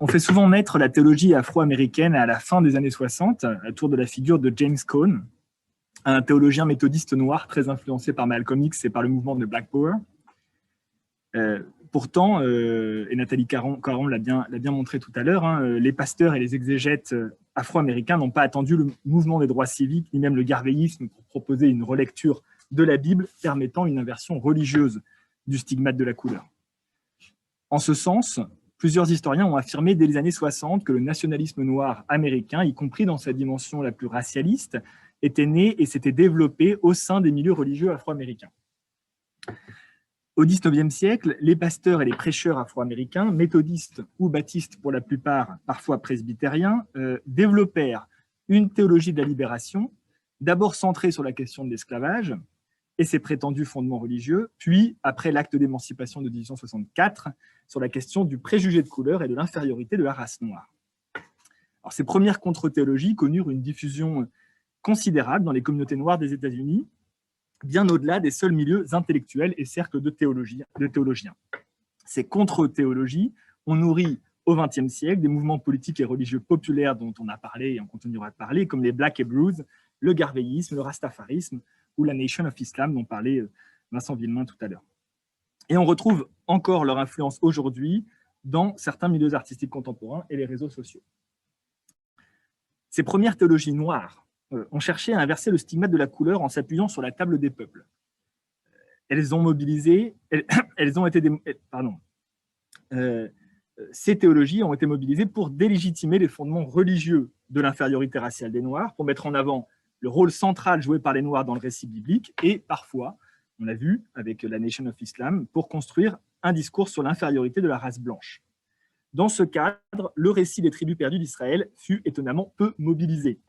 On fait souvent naître la théologie afro-américaine à la fin des années 60, autour de la figure de James Cone, un théologien méthodiste noir très influencé par Malcolm X et par le mouvement de Black Power. Pourtant, et Nathalie Caron l'a bien montré tout à l'heure, les pasteurs et les exégètes afro-américains n'ont pas attendu le mouvement des droits civiques, ni même le garvéisme pour proposer une relecture de la Bible permettant une inversion religieuse du stigmate de la couleur. En ce sens, plusieurs historiens ont affirmé dès les années 60 que le nationalisme noir américain, y compris dans sa dimension la plus racialiste, était né et s'était développé au sein des milieux religieux afro-américains. Au XIXe siècle, les pasteurs et les prêcheurs afro-américains, méthodistes ou baptistes pour la plupart, parfois presbytériens, développèrent une théologie de la libération, d'abord centrée sur la question de l'esclavage et ses prétendus fondements religieux, puis, après l'acte d'émancipation de 1864, sur la question du préjugé de couleur et de l'infériorité de la race noire. Alors, ces premières contre-théologies connurent une diffusion considérable dans les communautés noires des États-Unis, bien au-delà des seuls milieux intellectuels et cercles de théologiens. Ces contre-théologies ont nourri au XXe siècle des mouvements politiques et religieux populaires dont on a parlé et on continuera de parler, comme les Black Hebrews, le garvéisme, le rastafarisme ou la Nation of Islam dont parlait Vincent Villemain tout à l'heure. Et on retrouve encore leur influence aujourd'hui dans certains milieux artistiques contemporains et les réseaux sociaux. Ces premières théologies noires ont cherché à inverser le stigmate de la couleur en s'appuyant sur la table des peuples. Ces théologies ont été mobilisées pour délégitimer les fondements religieux de l'infériorité raciale des Noirs, pour mettre en avant le rôle central joué par les Noirs dans le récit biblique et parfois, on l'a vu avec la Nation of Islam, pour construire un discours sur l'infériorité de la race blanche. Dans ce cadre, le récit des tribus perdues d'Israël fut étonnamment peu mobilisé,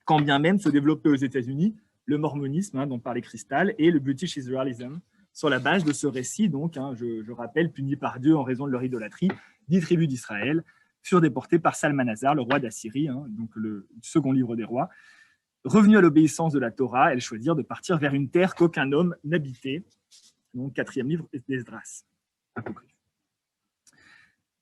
quand bien même se développait aux États-Unis le mormonisme, dont parlait Cristal, et le British Israelism, sur la base de ce récit, donc, je rappelle, puni par Dieu en raison de leur idolâtrie, 10 tribus d'Israël furent déportées par Salmanasar, le roi d'Assyrie, donc le second livre des rois. Revenus à l'obéissance de la Torah, elles choisirent de partir vers une terre qu'aucun homme n'habitait, donc 4e livre d'Esdras.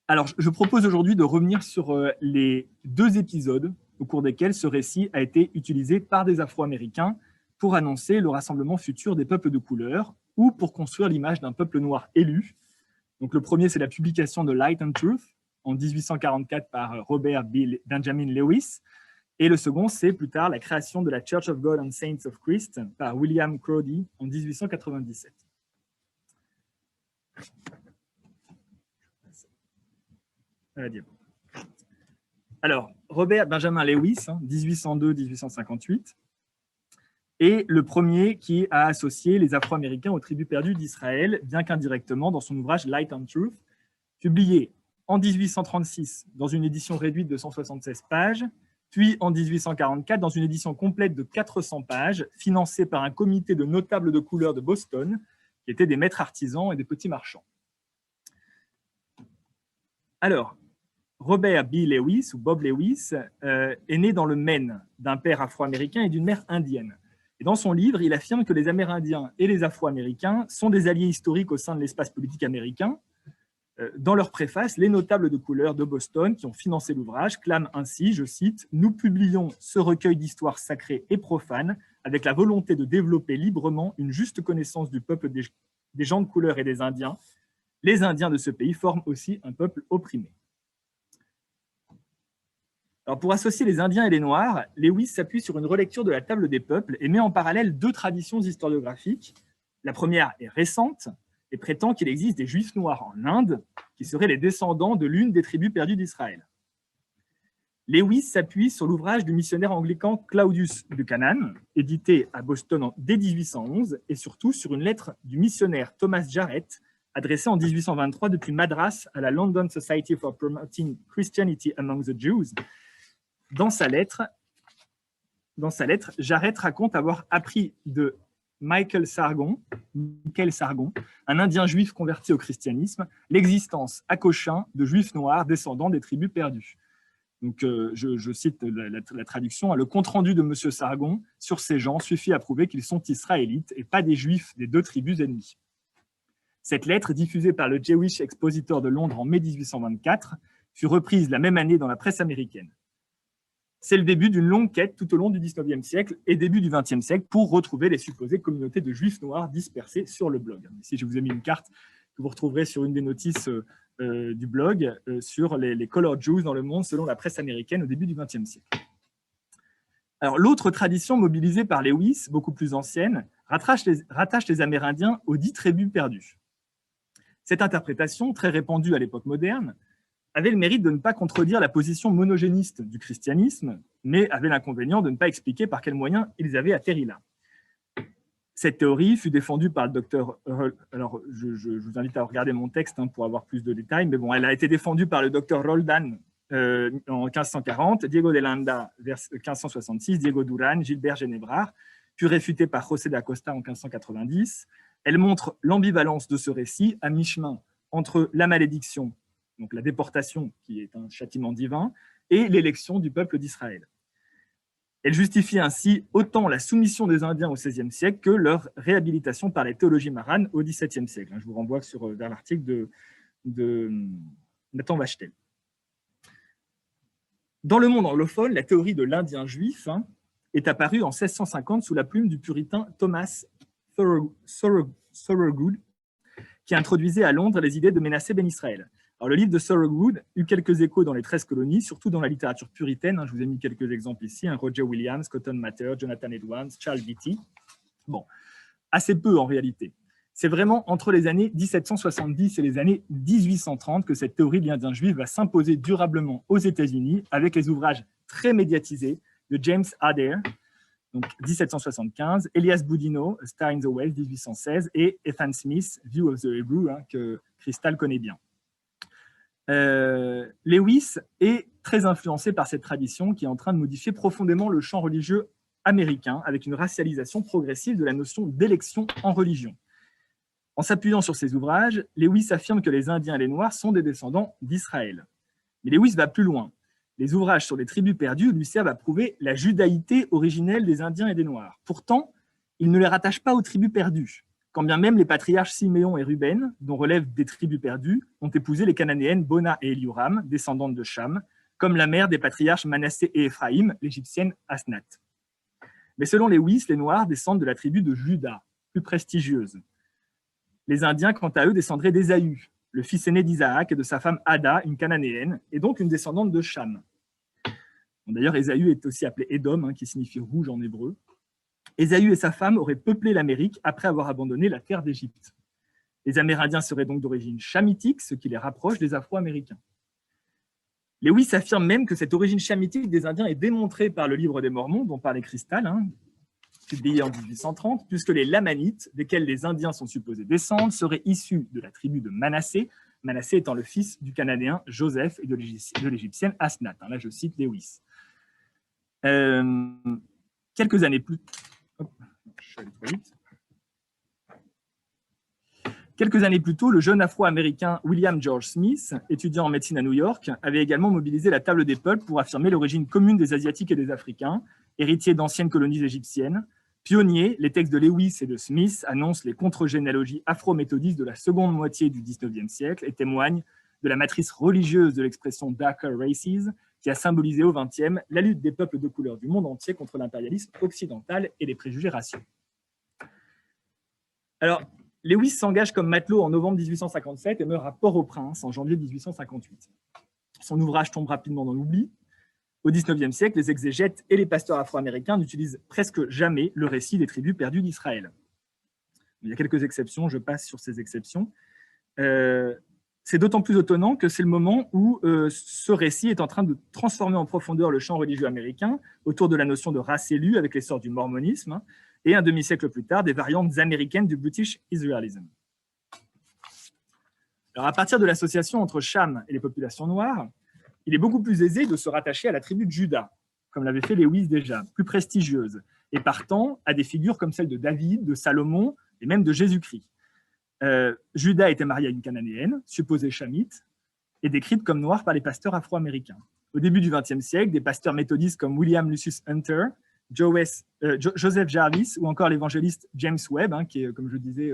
Alors, je propose aujourd'hui de revenir sur les 2 épisodes au cours desquels ce récit a été utilisé par des Afro-Américains pour annoncer le rassemblement futur des peuples de couleur ou pour construire l'image d'un peuple noir élu. Donc, le premier, c'est la publication de Light and Truth en 1844 par Robert Benjamin Lewis. Et le second, c'est plus tard la création de la Church of God and Saints of Christ par William Crowdy en 1897. Alors, Robert Benjamin Lewis, 1802-1858, est le premier qui a associé les Afro-Américains aux tribus perdues d'Israël, bien qu'indirectement, dans son ouvrage Light and Truth, publié en 1836 dans une édition réduite de 176 pages, puis en 1844 dans une édition complète de 400 pages, financée par un comité de notables de couleur de Boston, qui étaient des maîtres artisans et des petits marchands. Alors, Robert B. Lewis, ou Bob Lewis, est né dans le Maine, d'un père afro-américain et d'une mère indienne. Et dans son livre, il affirme que les Amérindiens et les Afro-Américains sont des alliés historiques au sein de l'espace politique américain. Dans leur préface, les notables de couleur de Boston qui ont financé l'ouvrage clament ainsi, je cite, « Nous publions ce recueil d'histoires sacrées et profanes avec la volonté de développer librement une juste connaissance du peuple des gens de couleur et des Indiens. Les Indiens de ce pays forment aussi un peuple opprimé. » Alors, pour associer les Indiens et les Noirs, Lewis s'appuie sur une relecture de la table des peuples et met en parallèle 2 traditions historiographiques. La première est récente et prétend qu'il existe des Juifs noirs en Inde qui seraient les descendants de l'une des tribus perdues d'Israël. Lewis s'appuie sur l'ouvrage du missionnaire anglican Claudius Buchanan, édité à Boston dès 1811, et surtout sur une lettre du missionnaire Thomas Jarrett, adressée en 1823 depuis Madras à la London Society for Promoting Christianity Among the Jews. Dans sa lettre, Jarrett raconte avoir appris de Michael Sargon, un Indien juif converti au christianisme, l'existence à Cochin de Juifs noirs descendants des tribus perdues. Donc, je cite la traduction, « Le compte-rendu de M. Sargon sur ces gens suffit à prouver qu'ils sont israélites et pas des Juifs des 2 tribus ennemies. » Cette lettre, diffusée par le Jewish Expositor de Londres en mai 1824, fut reprise la même année dans la presse américaine. C'est le début d'une longue quête tout au long du XIXe siècle et début du XXe siècle pour retrouver les supposées communautés de juifs noirs dispersées sur le blog. Ici, je vous ai mis une carte que vous retrouverez sur une des notices du blog sur les colored Jews dans le monde selon la presse américaine au début du XXe siècle. Alors, l'autre tradition mobilisée par Lewis, beaucoup plus ancienne, rattache les Amérindiens aux 10 tribus perdues. Cette interprétation, très répandue à l'époque moderne, avait le mérite de ne pas contredire la position monogéniste du christianisme, mais avait l'inconvénient de ne pas expliquer par quels moyens ils avaient atterri là. Cette théorie fut défendue par le docteur... Alors, je vous invite à regarder mon texte pour avoir plus de détails, mais bon, elle a été défendue par le docteur Roldan en 1540, Diego de Landa vers 1566, Diego Duran, Gilbert Génébrard, puis réfutée par José da Costa en 1590. Elle montre l'ambivalence de ce récit à mi-chemin entre la malédiction, donc la déportation qui est un châtiment divin, et l'élection du peuple d'Israël. Elle justifie ainsi autant la soumission des Indiens au XVIe siècle que leur réhabilitation par les théologies maranes au XVIIe siècle. Je vous renvoie vers l'article de Nathan Wachtel. Dans le monde anglophone, la théorie de l'Indien juif est apparue en 1650 sous la plume du puritain Thomas Thorogood, qui introduisait à Londres les idées de Ménassé ben Israël. Alors, le livre de Thorogood eut quelques échos dans les 13 colonies, surtout dans la littérature puritaine. Je vous ai mis quelques exemples ici, Roger Williams, Cotton Mather, Jonathan Edwards, Charles Beatty. Bon, assez peu en réalité. C'est vraiment entre les années 1770 et les années 1830 que cette théorie de l'Indien juif va s'imposer durablement aux États-Unis avec les ouvrages très médiatisés de James Adair, donc 1775, Elias Boudinot, A Star in the West, 1816, et Ethan Smith, View of the Hebrew, que Crystal connaît bien. Lewis est très influencé par cette tradition qui est en train de modifier profondément le champ religieux américain avec une racialisation progressive de la notion d'élection en religion. En s'appuyant sur ces ouvrages, Lewis affirme que les Indiens et les Noirs sont des descendants d'Israël. Mais Lewis va plus loin. Les ouvrages sur les tribus perdues lui servent à prouver la judaïté originelle des Indiens et des Noirs. Pourtant, il ne les rattache pas aux tribus perdues, quand bien même les patriarches Siméon et Ruben, dont relèvent des tribus perdues, ont épousé les Cananéennes Bona et Elioram, descendantes de Cham, comme la mère des patriarches Manassé et Éphraïm, l'égyptienne Asnath. Mais selon Lewis, les Noirs descendent de la tribu de Juda, plus prestigieuse. Les Indiens, quant à eux, descendraient d'Ésaü, le fils aîné d'Isaac et de sa femme Ada, une Cananéenne, et donc une descendante de Cham. D'ailleurs, Ésaü est aussi appelé Édom, qui signifie rouge en hébreu. Ésaü et sa femme auraient peuplé l'Amérique après avoir abandonné la terre d'Égypte. Les Amérindiens seraient donc d'origine chamitique, ce qui les rapproche des Afro-Américains. Lewis affirme même que cette origine chamitique des Indiens est démontrée par le livre des Mormons, dont parlait Crystal, publié en 1830, puisque les Lamanites, desquels les Indiens sont supposés descendre, seraient issus de la tribu de Manassé, Manassé étant le fils du Cananéen Joseph et de l'Égyptienne Asnath. Là, je cite Lewis. Quelques années plus tôt, le jeune Afro-Américain William George Smith, étudiant en médecine à New York, avait également mobilisé la table des peuples pour affirmer l'origine commune des Asiatiques et des Africains, héritiers d'anciennes colonies égyptiennes. Pionniers, les textes de Lewis et de Smith annoncent les contre-généalogies afro-méthodistes de la seconde moitié du XIXe siècle et témoignent de la matrice religieuse de l'expression « darker races » qui a symbolisé au XXe la lutte des peuples de couleur du monde entier contre l'impérialisme occidental et les préjugés raciaux. Alors, Lewis s'engage comme matelot en novembre 1857 et meurt à Port-au-Prince en janvier 1858. Son ouvrage tombe rapidement dans l'oubli. Au XIXe siècle, les exégètes et les pasteurs afro-américains n'utilisent presque jamais le récit des tribus perdues d'Israël. Il y a quelques exceptions, je passe sur ces exceptions. C'est d'autant plus étonnant que c'est le moment où ce récit est en train de transformer en profondeur le champ religieux américain autour de la notion de race élue avec l'essor du mormonisme et un demi-siècle plus tard des variantes américaines du British Israelism. Alors, à partir de l'association entre Cham et les populations noires, il est beaucoup plus aisé de se rattacher à la tribu de Juda, comme l'avait fait Lewis déjà, plus prestigieuse, et partant à des figures comme celles de David, de Salomon et même de Jésus-Christ. Juda était marié à une Cananéenne, supposée chamite, et décrite comme noire par les pasteurs afro-américains. Au début du XXe siècle, des pasteurs méthodistes comme William Lucius Hunter, Joseph Jarvis ou encore l'évangéliste James Webb, qui est, comme je disais,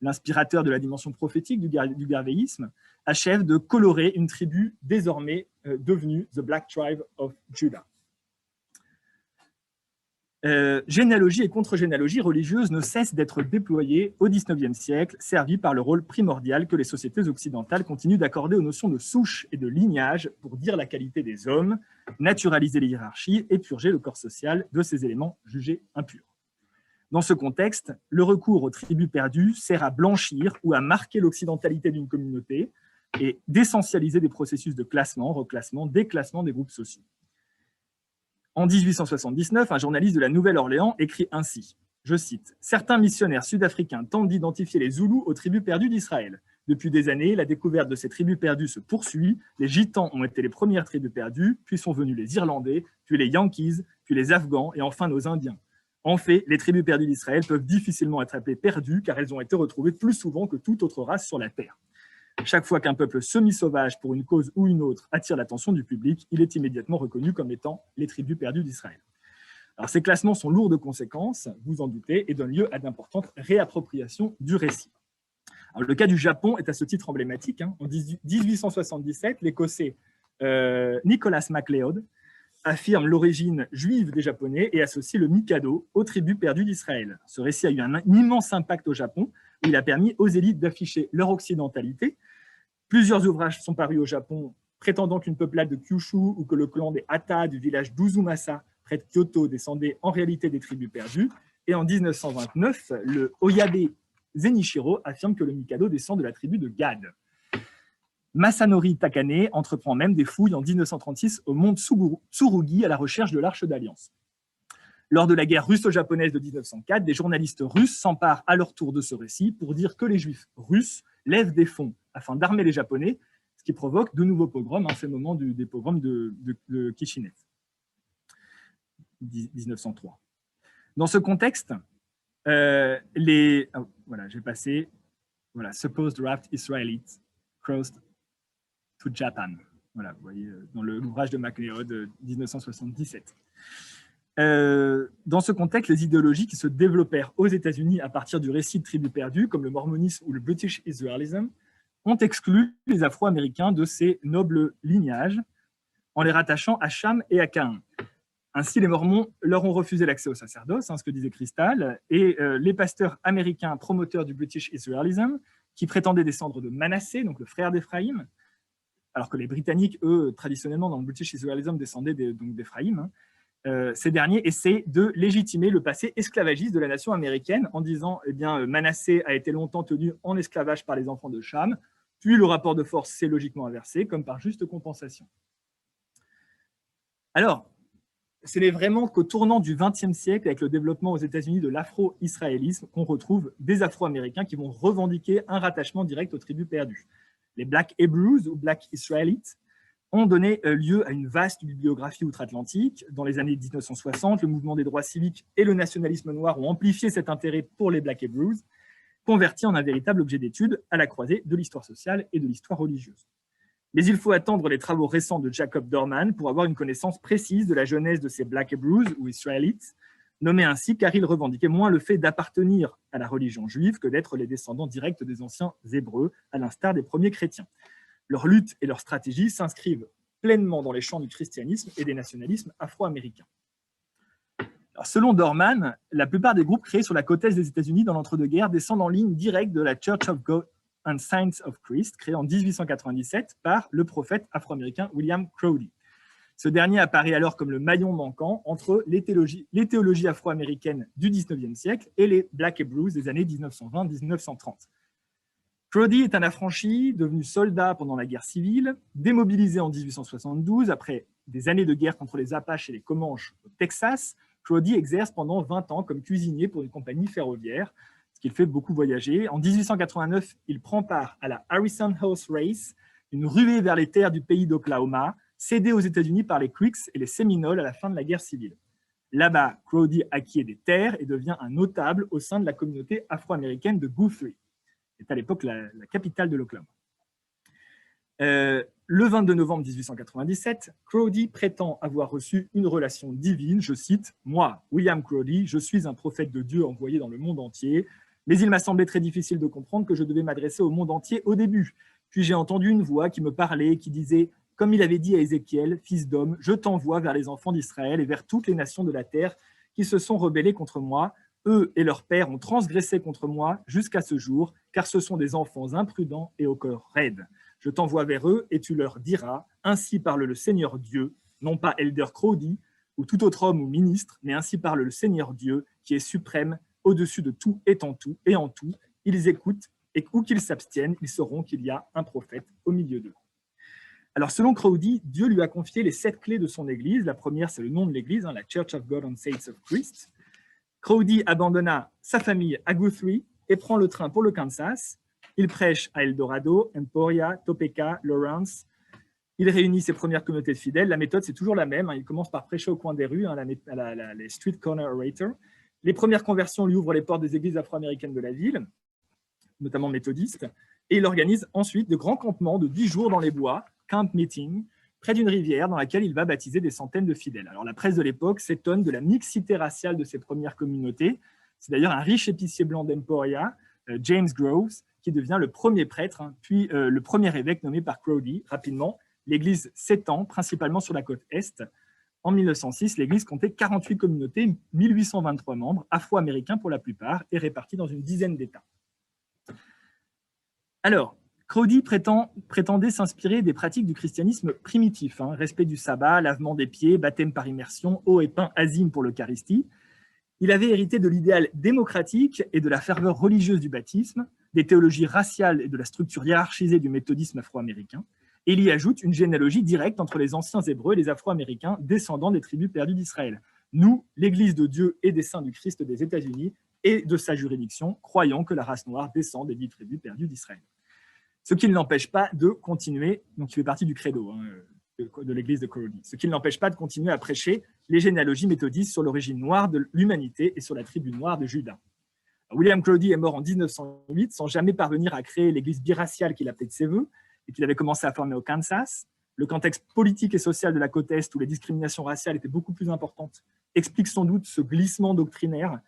l'inspirateur de la dimension prophétique du garvéisme, achève de colorer une tribu désormais devenue The Black Tribe of Judah. Généalogie et contre-généalogie religieuse ne cessent d'être déployées au XIXe siècle, servies par le rôle primordial que les sociétés occidentales continuent d'accorder aux notions de souche et de lignage pour dire la qualité des hommes, naturaliser les hiérarchies et purger le corps social de ces éléments jugés impurs. Dans ce contexte, le recours aux tribus perdues sert à blanchir ou à marquer l'occidentalité d'une communauté et d'essentialiser des processus de classement, reclassement, déclassement des groupes sociaux. En 1879, un journaliste de la Nouvelle-Orléans écrit ainsi, je cite, « Certains missionnaires sud-africains tentent d'identifier les Zoulous aux tribus perdues d'Israël. Depuis des années, la découverte de ces tribus perdues se poursuit. Les Gitans ont été les premières tribus perdues, puis sont venus les Irlandais, puis les Yankees, puis les Afghans et enfin nos Indiens. En fait, les tribus perdues d'Israël peuvent difficilement être appelées perdues car elles ont été retrouvées plus souvent que toute autre race sur la Terre. Chaque fois qu'un peuple semi-sauvage pour une cause ou une autre attire l'attention du public, il est immédiatement reconnu comme étant les tribus perdues d'Israël. » Alors, ces classements sont lourds de conséquences, vous en doutez, et donnent lieu à d'importantes réappropriations du récit. Alors, le cas du Japon est à ce titre emblématique. En 1877, l'Écossais Nicholas MacLeod affirme l'origine juive des Japonais et associe le Mikado aux tribus perdues d'Israël. Ce récit a eu un immense impact au Japon, où il a permis aux élites d'afficher leur occidentalité. Plusieurs ouvrages sont parus au Japon prétendant qu'une peuplade de Kyushu ou que le clan des Hata du village d'Uzumasa, près de Kyoto, descendait en réalité des tribus perdues. Et en 1929, le Oyabe Zenichiro affirme que le Mikado descend de la tribu de Gad. Masanori Takane entreprend même des fouilles en 1936 au mont Tsurugi à la recherche de l'Arche d'Alliance. Lors de la guerre russo-japonaise de 1904, des journalistes russes s'emparent à leur tour de ce récit pour dire que les juifs russes lèvent des fonds afin d'armer les Japonais, ce qui provoque de nouveaux pogroms, c'est le moment des pogroms de Kishinev, 1903. Dans ce contexte, supposed raft Israelites crossed to Japan. Voilà, vous voyez, dans l'ouvrage de MacLeod, 1977. Dans ce contexte, les idéologies qui se développèrent aux États-Unis à partir du récit de tribus perdues, comme le mormonisme ou le British Israelism, ont exclu les Afro-Américains de ces nobles lignages en les rattachant à Cham et à Caïn. Ainsi, les Mormons leur ont refusé l'accès au sacerdoce, ce que disait Cristal, et les pasteurs américains promoteurs du British Israelism, qui prétendaient descendre de Manassé, donc le frère d'Éphraïm, alors que les Britanniques, eux, traditionnellement, dans le British Israelism, descendaient d'Éphraïm, ces derniers essaient de légitimer le passé esclavagiste de la nation américaine en disant Manassé a été longtemps tenu en esclavage par les enfants de Cham, puis le rapport de force s'est logiquement inversé, comme par juste compensation. Alors, ce n'est vraiment qu'au tournant du XXe siècle, avec le développement aux États-Unis de l'afro-israélisme, qu'on retrouve des Afro-Américains qui vont revendiquer un rattachement direct aux tribus perdues. Les Black Hebrews ou Black Israelites ont donné lieu à une vaste bibliographie outre-Atlantique. Dans les années 1960, le mouvement des droits civiques et le nationalisme noir ont amplifié cet intérêt pour les Black Hebrews, converti en un véritable objet d'étude à la croisée de l'histoire sociale et de l'histoire religieuse. Mais il faut attendre les travaux récents de Jacob Dorman pour avoir une connaissance précise de la genèse de ces Black Hebrews ou Israélites, nommés ainsi car ils revendiquaient moins le fait d'appartenir à la religion juive que d'être les descendants directs des anciens Hébreux, à l'instar des premiers chrétiens. Leur lutte et leur stratégie s'inscrivent pleinement dans les champs du christianisme et des nationalismes afro-américains. Selon Dorman, la plupart des groupes créés sur la côte est des États-Unis dans l'entre-deux-guerres descendent en ligne directe de la Church of God and Saints of Christ, créée en 1897 par le prophète afro-américain William Crowdy. Ce dernier apparaît alors comme le maillon manquant entre les théologies afro-américaines du XIXe siècle et les Black Hebrews des années 1920-1930. Crowdy est un affranchi, devenu soldat pendant la guerre civile, démobilisé en 1872 après des années de guerre contre les Apaches et les Comanches au Texas. Crowdy exerce pendant 20 ans comme cuisinier pour une compagnie ferroviaire, ce qui le fait beaucoup voyager. En 1889, il prend part à la Harrison Horse Race, une ruée vers les terres du pays d'Oklahoma, cédée aux États-Unis par les Creeks et les Séminoles à la fin de la guerre civile. Là-bas, Crowdy acquiert des terres et devient un notable au sein de la communauté afro-américaine de Guthrie. C'est à l'époque la capitale de l'Oklahoma. Le 22 novembre 1897, Crowdy prétend avoir reçu une relation divine, je cite, « Moi, William Crowdy, je suis un prophète de Dieu envoyé dans le monde entier, mais il m'a semblé très difficile de comprendre que je devais m'adresser au monde entier au début, Puis j'ai entendu une voix qui me parlait, qui disait, comme il avait dit à Ézéchiel, fils d'homme, je t'envoie vers les enfants d'Israël et vers toutes les nations de la terre qui se sont rebellés contre moi. Eux et leurs pères ont transgressé contre moi jusqu'à ce jour, car ce sont des enfants imprudents et au cœur raide. Je t'envoie vers eux et tu leur diras, ainsi parle le Seigneur Dieu, non pas Elder Crowdy ou tout autre homme ou ministre, mais ainsi parle le Seigneur Dieu qui est suprême, au-dessus de tout et en tout. Ils écoutent et où qu'ils s'abstiennent, ils sauront qu'il y a un prophète au milieu d'eux. Alors, selon Crowdy, Dieu lui a confié les 7 clés de son église. La première, c'est le nom de l'église, la Church of God and Saints of Christ. Crowdy abandonna sa famille à Guthrie et prend le train pour le Kansas. Il prêche à Eldorado, Emporia, Topeka, Lawrence. Il réunit ses premières communautés de fidèles. La méthode, c'est toujours la même. Il commence par prêcher au coin des rues, les street corner orators. Les premières conversions lui ouvrent les portes des églises afro-américaines de la ville, notamment méthodistes. Et il organise ensuite de grands campements de 10 jours dans les bois, camp meeting, près d'une rivière dans laquelle il va baptiser des centaines de fidèles. Alors la presse de l'époque s'étonne de la mixité raciale de ces premières communautés. C'est d'ailleurs un riche épicier blanc d'Emporia, James Groves, qui devient le premier prêtre, puis le premier évêque nommé par Crowdy. Rapidement, l'église s'étend principalement sur la côte Est. En 1906, l'église comptait 48 communautés, 1823 membres, afro-américains pour la plupart, et répartis dans une dizaine d'États. Alors, Crowdy prétendait s'inspirer des pratiques du christianisme primitif, respect du sabbat, lavement des pieds, baptême par immersion, eau et pain azime pour l'Eucharistie. Il avait hérité de l'idéal démocratique et de la ferveur religieuse du baptisme, des théologies raciales et de la structure hiérarchisée du méthodisme afro-américain, et il y ajoute une généalogie directe entre les anciens Hébreux et les Afro-Américains descendants des tribus perdues d'Israël. Nous, l'Église de Dieu et des saints du Christ des États-Unis et de sa juridiction, croyons que la race noire descend des 10 tribus perdues d'Israël. Ce qui ne l'empêche pas de continuer, donc il fait partie du credo de l'Église de Crowdy, ce qui ne l'empêche pas de continuer à prêcher les généalogies méthodistes sur l'origine noire de l'humanité et sur la tribu noire de Juda. William Crowdy est mort en 1908 sans jamais parvenir à créer l'église biraciale qu'il appelait de ses voeux et qu'il avait commencé à former au Kansas. Le contexte politique et social de la côte Est, où les discriminations raciales étaient beaucoup plus importantes, explique sans doute ce glissement doctrinaire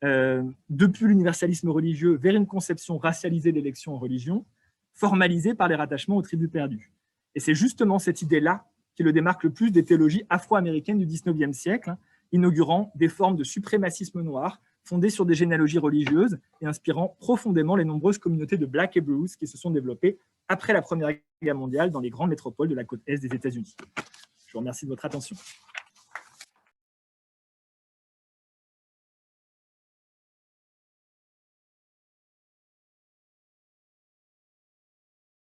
depuis l'universalisme religieux vers une conception racialisée de l'élection en religion, formalisée par les rattachements aux tribus perdues. Et c'est justement cette idée-là qui le démarque le plus des théologies afro-américaines du XIXe siècle, inaugurant des formes de suprémacisme noir fondées sur des généalogies religieuses et inspirant profondément les nombreuses communautés de Black Hebrews qui se sont développées après la Première Guerre mondiale dans les grandes métropoles de la côte Est des États-Unis. Je vous remercie de votre attention.